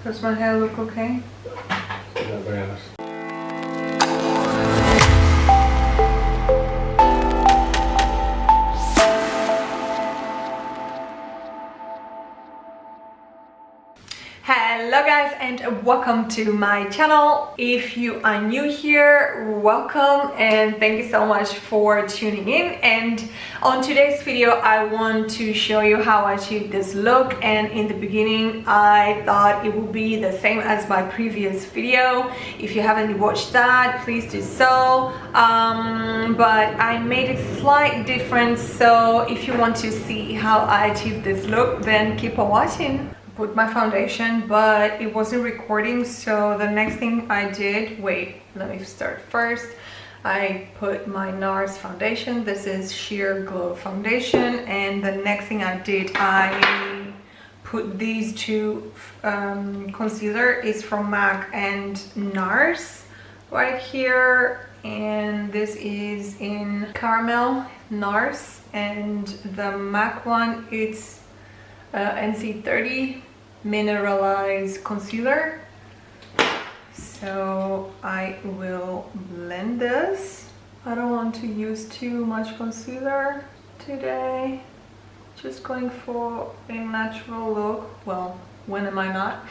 Does my hair look okay? Yeah, very nice. Hello guys and welcome to my channel. If you are new here, welcome and thank you so much for tuning in. And on today's video I want to show you how I achieved this look, and in the beginning I thought it would be the same as my previous video. If you haven't watched that, please do so, but I made it slightly different, so if you want to see how I achieved this look, then keep on watching. Put my foundation, but it wasn't recording, so the next thing I did, wait, let me start first. I put my Nars foundation. This is Sheer Glow foundation, and the next thing I did, I put these two concealer. Is from MAC and Nars right here, and this is in caramel Nars, and the MAC one, it's NC30 mineralized concealer. So I will blend this. I don't want to use too much concealer today, just going for a natural look. Well, when am I not?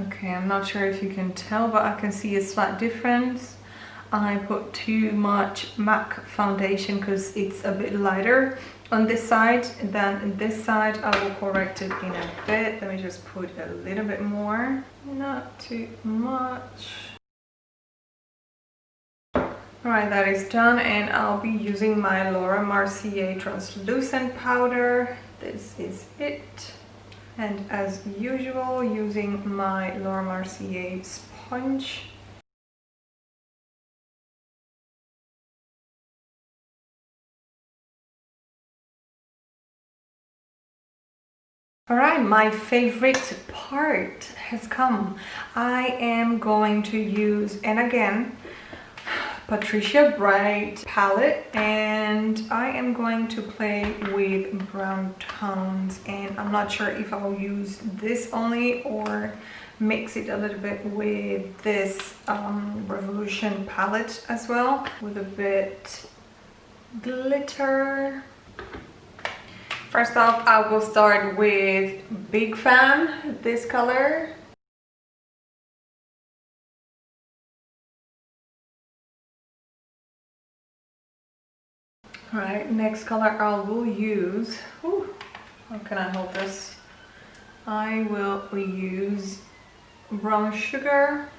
Okay, I'm not sure if you can tell, but I can see a slight difference. I put too much MAC foundation because it's a bit lighter on this side than this side. I will correct it in a bit. Let me just put a little bit more, not too much. Alright, that is done, and I'll be using my Mercier translucent powder. This is it. And as usual, using my Mercier sponge. Alright, my favorite part has come. I am going to use, and again, Patricia Bright palette, and I am going to play with brown tones, and I'm not sure if I'll use this only or mix it a little bit with this Revolution palette as well, with a bit glitter. First off, I will start with Big Fan, this color. Alright, next color I will use, how can I hold this? I will use Brown Sugar.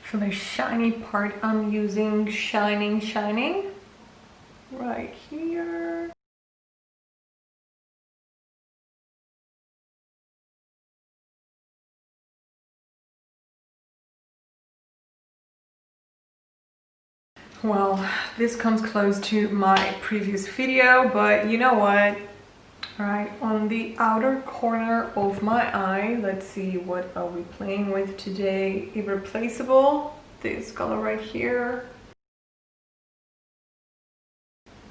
For the shiny part, I'm using Shining right here. Well, this comes close to my previous video, but you know what? Alright, on the outer corner of my eye, let's see, what are we playing with today? Irreplaceable, this color right here.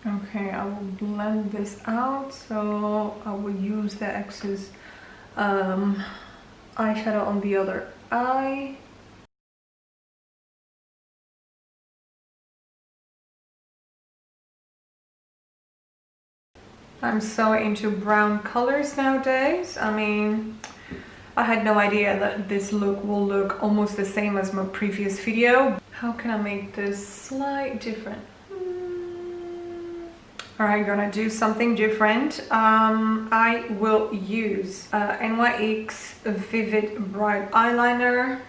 Okay, I will blend this out, so I will use the excess eyeshadow on the other eye. I'm so into brown colors nowadays. I mean, I had no idea that this look will look almost the same as my previous video. How can I make this slightly different? Alright, gonna do something different. I will use NYX Vivid Bright Eyeliner.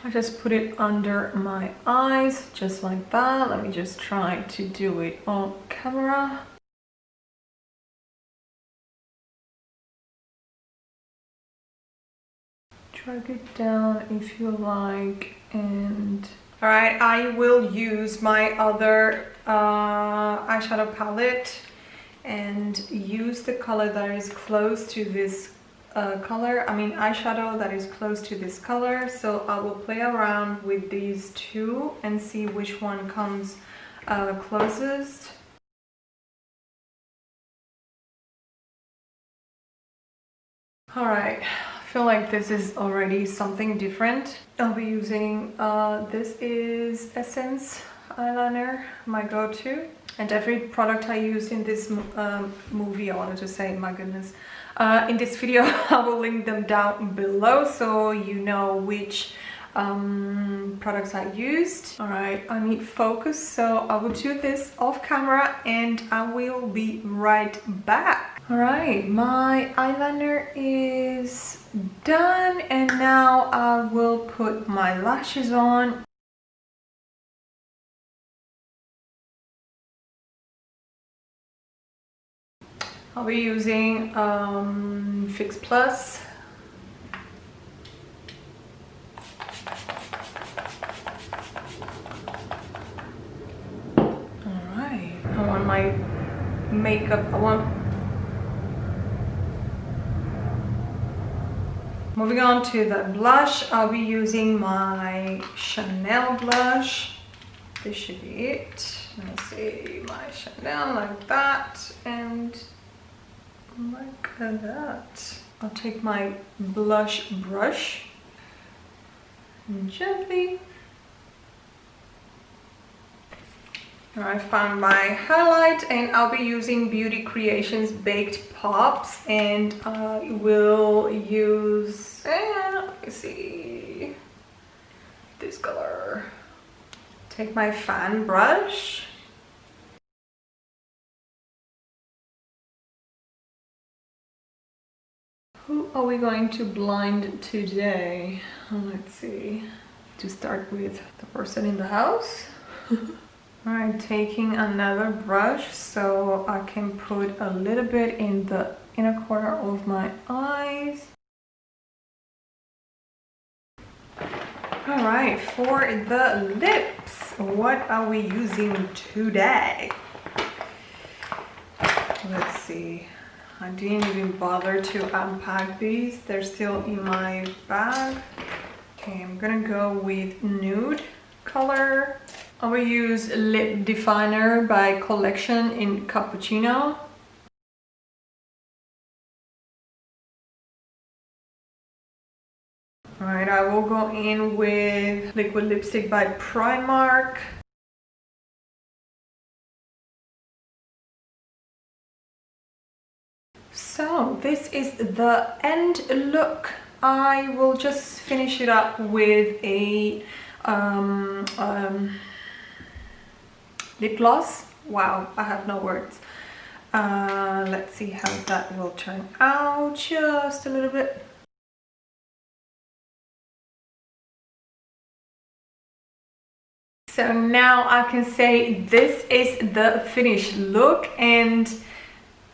I just put it under my eyes, just like that. Let me just try to do it on camera. drag it down if you like. And all right, I will use my other eyeshadow palette and use the color that is close to this eyeshadow that is close to this color. So I will play around with these two and see which one comes closest. All right, I feel like this is already something different. I'll be using this is Essence eyeliner, my go-to, and every product I used in this movie, I wanted to say, my goodness, in this video I will link them down below so you know which products I used. All right, I need focus, so I will do this off camera and I will be right back. All right, my eyeliner is done and now I will put my lashes on. I'll be using Fix Plus. Alright, I want my makeup, Moving on to the blush, I'll be using my Chanel blush. This should be it. Let me see, my Chanel like that, and like that. I'll take my blush brush and gently. I found my highlight and I'll be using Beauty Creations Baked Pops, and I will use, let me see, this color. Take my fan brush. Who are we going to blind today? Let's see. To start with, the person in the house. Alright, taking another brush so I can put a little bit in the inner corner of my eyes. Alright, for the lips, what are we using today? Let's see. I didn't even bother to unpack these. They're still in my bag. Okay, I'm gonna go with nude color. I will use Lip Definer by Collection in Cappuccino. Alright, I will go in with Liquid Lipstick by Primark. So this is the end look. I will just finish it up with a lip gloss. Wow, I have no words. Let's see how that will turn out. Just a little bit. So now I can say this is the finished look, and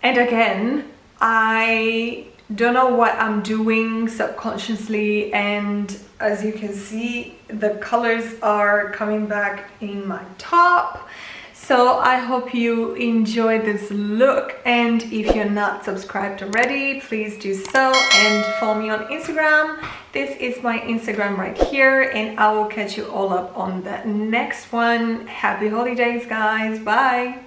again, I don't know what I'm doing subconsciously, and as you can see, the colors are coming back in my top. So I hope you enjoyed this look, and if you're not subscribed already, please do so and follow me on Instagram. This is my Instagram right here, and I will catch you all up on the next one. Happy holidays, guys. Bye.